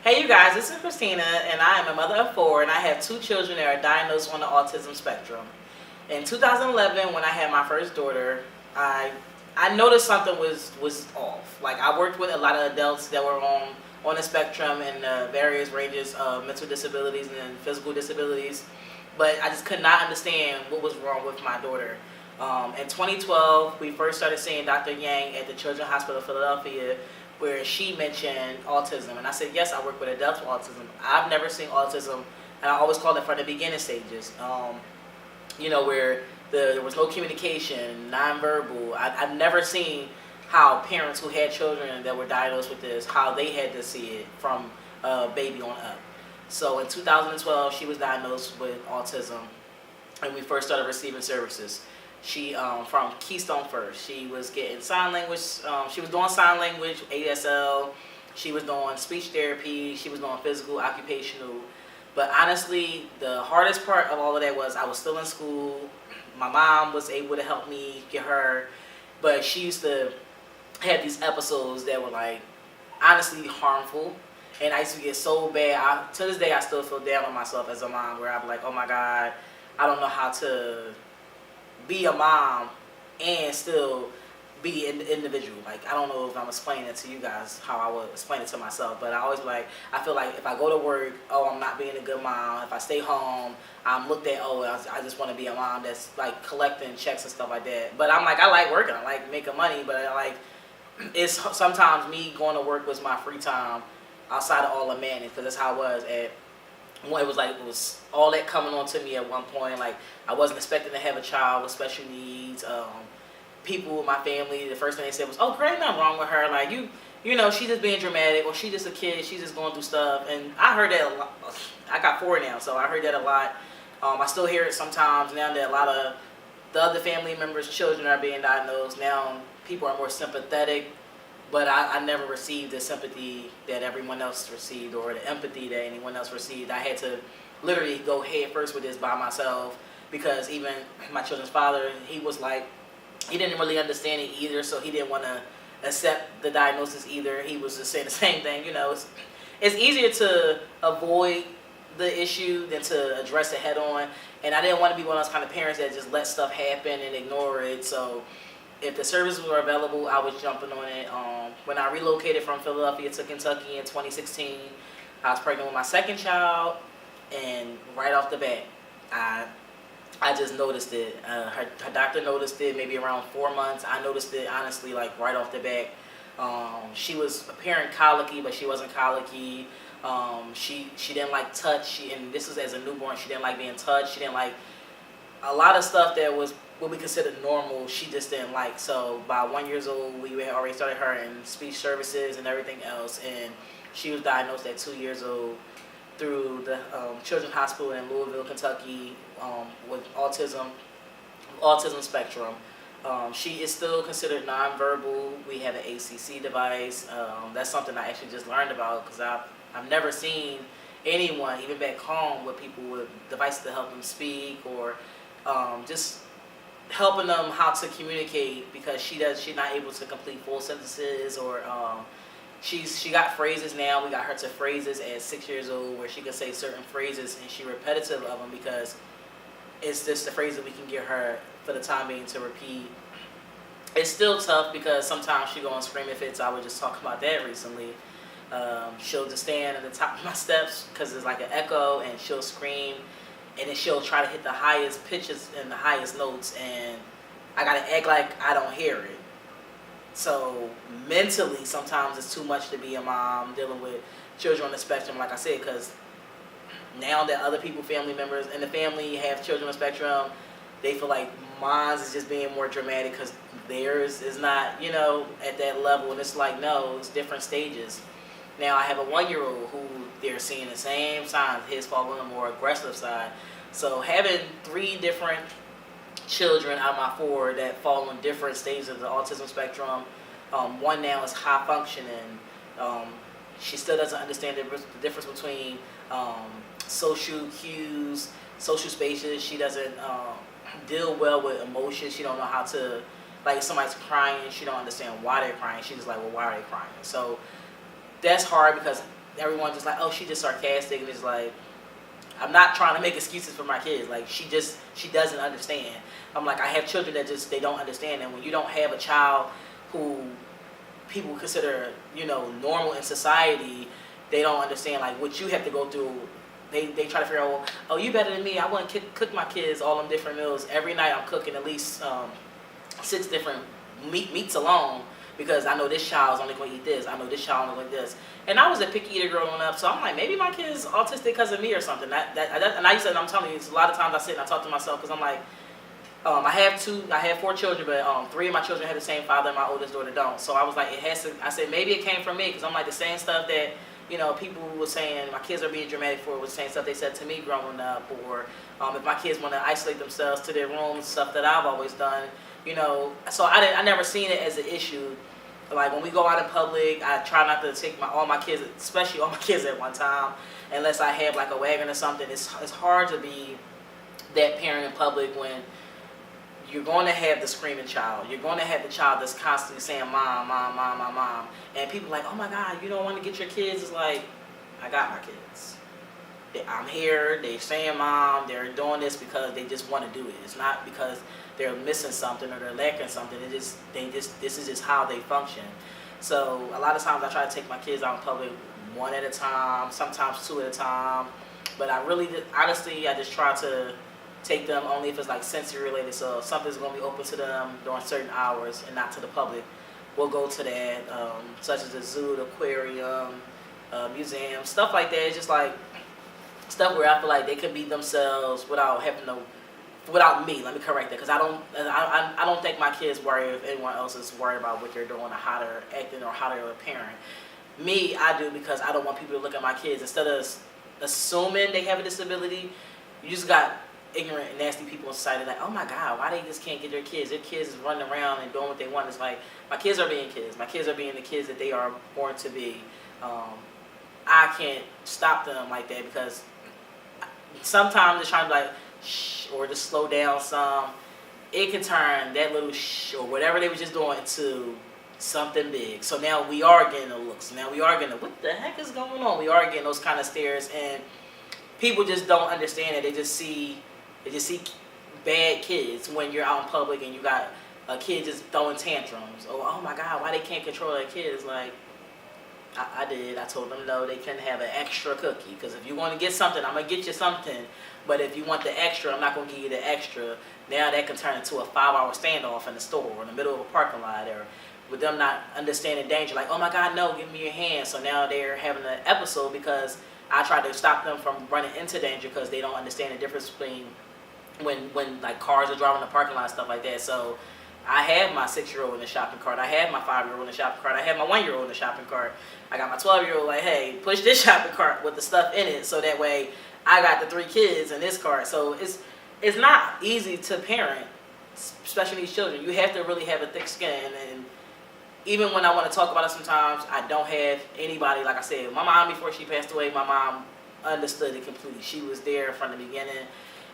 Hey you guys, this is Christina and I am a mother of four and I have two children that are diagnosed on the autism spectrum. In 2011 when I had my first daughter, I noticed something was off. Like I worked with a lot of adults that were on the spectrum and various ranges of mental disabilities and physical disabilities, but I just could not understand what was wrong with my daughter. In 2012, we first started seeing Dr. Yang at the Children's Hospital of Philadelphia, where she mentioned autism. And I said, yes, I work with adults with autism. I've never seen autism, and I always call it from the beginning stages, where there was no communication, nonverbal. I've never seen how parents who had children that were diagnosed with this, how they had to see it from baby on up. So in 2012, she was diagnosed with autism, and we first started receiving services. She from Keystone First. She was getting sign language. She was doing sign language, ASL. She was doing speech therapy. She was doing physical, occupational. But honestly, the hardest part of all of that was I was still in school. My mom was able to help me get her, but she used to have these episodes that were like honestly harmful. And I used to get so bad. To this day, I still feel down on myself as a mom, where I'm like, oh my God, I don't know how to be a mom and still be an individual. Like, I don't know if I'm explaining it to you guys how I would explain it to myself, but I always I feel like if I go to work, oh, I'm not being a good mom. If I stay home, I'm looked at, oh, I just want to be a mom that's like collecting checks and stuff like that. But I'm like, I like working, I like making money, but it's sometimes me going to work was my free time outside of all the manning, because that's how it was at it was all that coming on to me at one point. Like, I wasn't expecting to have a child with special needs. People in my family, the first thing they said was, "Oh, great, nothing wrong with her. Like she's just being dramatic, or she's just a kid. She's just going through stuff." And I heard that a lot. I got four now, so I heard that a lot. I still hear it sometimes now that a lot of the other family members' children are being diagnosed. Now people are more sympathetic. But I never received the sympathy that everyone else received, or the empathy that anyone else received. I had to literally go head first with this by myself, because even my children's father, he was like, he didn't really understand it either, so he didn't want to accept the diagnosis either. He was just saying the same thing. It's easier to avoid the issue than to address it head on, and I didn't want to be one of those kind of parents that just let stuff happen and ignore it. So if the services were available, I was jumping on it. When I relocated from Philadelphia to Kentucky in 2016, I was pregnant with my second child, and right off the bat, I just noticed it. Her doctor noticed it maybe around 4 months. I noticed it honestly like right off the bat. She was apparent colicky, but she wasn't colicky. She didn't like touch, and this was as a newborn. She didn't like being touched. She didn't like a lot of stuff that was what we consider normal. She just didn't like. So by 1 year old, we had already started her in speech services and everything else, and she was diagnosed at 2 years old through the Children's Hospital in Louisville, Kentucky, with autism spectrum. She is still considered nonverbal. We have an ACC device. That's something I actually just learned about, because I've never seen anyone, even back home, with people with devices to help them speak, or just helping them how to communicate, because she's not able to complete full sentences, or she got phrases now. We got her to phrases at 6 years old, where she can say certain phrases and she's repetitive of them, because it's just the phrase that we can get her for the time being to repeat. It's still tough because sometimes she go on screaming fits. I was just talking about that recently. She'll just stand at the top of my steps because there's like an echo, and she'll scream, and then she'll try to hit the highest pitches and the highest notes, and I gotta act like I don't hear it. So mentally, sometimes it's too much to be a mom dealing with children on the spectrum, like I said, because now that other people, family members in the family, have children on the spectrum, they feel like mine's is just being more dramatic because theirs is not, at that level. And it's like, no, it's different stages. Now I have a 1 year old who they're seeing the same signs, his fall on the more aggressive side. So having 3 different children out of my 4 that fall on different stages of the autism spectrum. One now is high functioning. She still doesn't understand the difference between social cues, social spaces. She doesn't deal well with emotions. She don't know how to, like, if somebody's crying, she don't understand why they're crying. She's just like, well, why are they crying? So that's hard because everyone just like, oh, she just sarcastic, and it's like, I'm not trying to make excuses for my kids. Like, she doesn't understand. I'm like, I have children that just, they don't understand. And when you don't have a child who people consider, normal in society, they don't understand like what you have to go through. They try to figure out, well, oh, you better than me. I want to cook my kids all them different meals. Every night I'm cooking at least 6 different meats alone, because I know this child's only going to eat this. I know this child only going to eat this. And I was a picky eater growing up, so I'm like, maybe my kid's autistic because of me or something. And I'm telling you, it's a lot of times I sit and I talk to myself, because I'm like, I have 4 children, but 3 of my children have the same father, and my oldest daughter don't. So I was like, I said maybe it came from me, because I'm like, the same stuff that, people were saying my kids are being dramatic for, was the same stuff they said to me growing up, or if my kids want to isolate themselves to their rooms, stuff that I've always done, So I never seen it as an issue. Like, when we go out in public, I try not to take all my kids, especially all my kids at one time, unless I have like a wagon or something. It's hard to be that parent in public when you're going to have the screaming child. You're going to have the child that's constantly saying, mom, mom, mom, mom, mom. And people are like, oh my God, you don't want to get your kids? It's like, I got my kids. I'm here, they're saying mom, they're doing this because they just want to do it. It's not because they're missing something or they're lacking something. This is just how they function. So a lot of times I try to take my kids out in public 1 at a time, sometimes 2 at a time. But honestly, I just try to take them only if it's like sensory related. So if something's going to be open to them during certain hours and not to the public, we'll go to that, such as the zoo, the aquarium, museum, stuff like that. It's just like stuff where I feel like they can be themselves without me. Let me correct that, because I don't think my kids worry if anyone else is worried about what they're doing or how they're acting or how they're a parent. Me, I do, because I don't want people to look at my kids. Instead of assuming they have a disability, you just got ignorant and nasty people in society like, oh my God, why they just can't get their kids? Their kids is running around and doing what they want. It's like, my kids are being kids. My kids are being the kids that they are born to be. I can't stop them like that, because sometimes they're trying to be like, shh, or just slow down some. It can turn that little shh or whatever they were just doing into something big. So now we are getting the looks. Now we are getting what the heck is going on? We are getting those kind of stares, and people just don't understand it. They just see bad kids when you're out in public and you got a kid just throwing tantrums. Oh my God, why they can't control their kids? Like, I did. I told them no, they couldn't have an extra cookie, because if you want to get something, I'm going to get you something. But if you want the extra, I'm not going to give you the extra. Now that can turn into a 5-hour standoff in the store or in the middle of a parking lot, or with them not understanding danger. Like, oh my God, no, give me your hand. So now they're having an episode because I tried to stop them from running into danger, because they don't understand the difference between when like cars are driving in the parking lot and stuff like that. So I have my 6-year-old in the shopping cart. I have my 5-year-old in the shopping cart. I have my 1-year-old in the shopping cart. I got my 12-year-old like, hey, push this shopping cart with the stuff in it, so that way I got the 3 kids in this cart. So it's not easy to parent, especially these children. You have to really have a thick skin. And even when I want to talk about it sometimes, I don't have anybody. Like I said, my mom, before she passed away, my mom understood it completely. She was there from the beginning.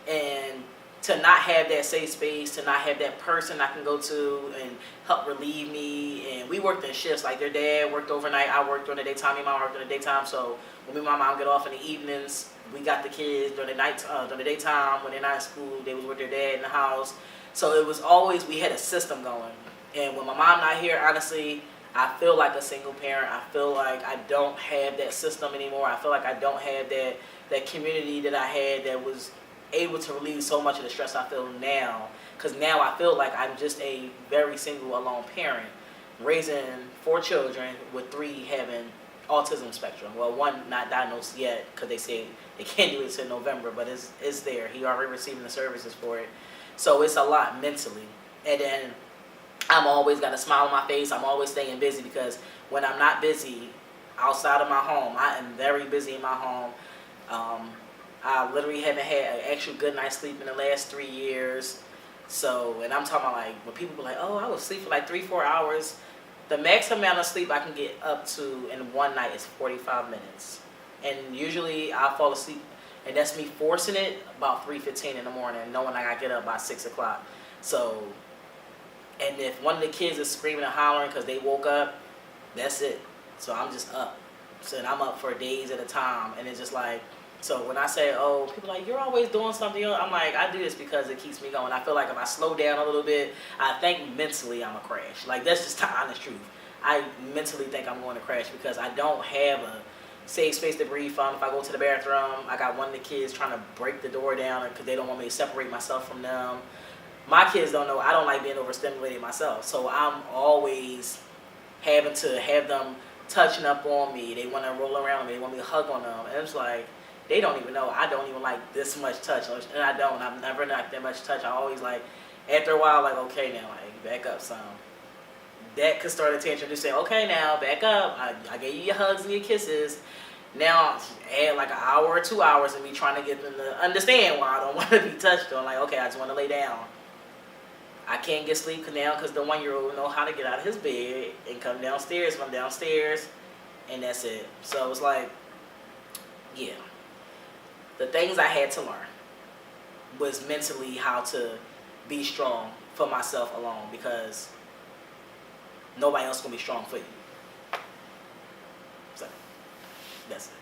And to not have that safe space, to not have that person I can go to and help relieve me. And we worked in shifts. Like, their dad worked overnight, I worked during the daytime, my mom worked during the daytime. So when me and my mom get off in the evenings, we got the kids during the daytime. When they're not in school, they was with their dad in the house. So it was always, we had a system going. And when my mom not here, honestly, I feel like a single parent. I feel like I don't have that system anymore. I feel like I don't have that community that I had that was able to relieve so much of the stress I feel now. Because now I feel like I'm just a very single, alone parent, raising 4 children with 3 having autism spectrum. Well, 1 not diagnosed yet, because they say they can't do it until November, but it's there. He already receiving the services for it. So it's a lot mentally. And then I'm always got a smile on my face. I'm always staying busy, because when I'm not busy outside of my home, I am very busy in my home. I literally haven't had an actual good night's sleep in the last 3 years. So, and I'm talking about like, when people be like, oh, I would sleep for like 3-4 hours. The max amount of sleep I can get up to in one night is 45 minutes. And usually I'll fall asleep, and that's me forcing it, about 3:15 in the morning, knowing I gotta get up by 6 o'clock. So, and if one of the kids is screaming and hollering because they woke up, that's it. So I'm just up. So and I'm up for days at a time, and it's just like, so when I say, oh, people are like, you're always doing something, I'm like, I do this because it keeps me going. I feel like if I slow down a little bit, I think mentally I'm a crash. Like, that's just the honest truth. I mentally think I'm going to crash because I don't have a safe space to breathe from. If I go to the bathroom, I got one of the kids trying to break the door down because they don't want me to separate myself from them. My kids don't know I don't like being overstimulated myself, so I'm always having to have them touching up on me. They want to roll around me. They want me to hug on them. And it's like, they don't even know. I don't even like this much touch. And I don't. I've never liked that much touch. I always like, after a while, like, okay, now, like, back up some. That could start a tantrum. Just say, okay, now, back up. I gave you your hugs and your kisses. Now, add like an hour or 2 hours of me trying to get them to understand why I don't want to be touched on. Like, okay, I just want to lay down. I can't get sleep now because the 1-year-old know how to get out of his bed and come downstairs from downstairs, and that's it. So it's like, yeah. The things I had to learn was mentally how to be strong for myself alone, because nobody else is going to be strong for you. So, that's it.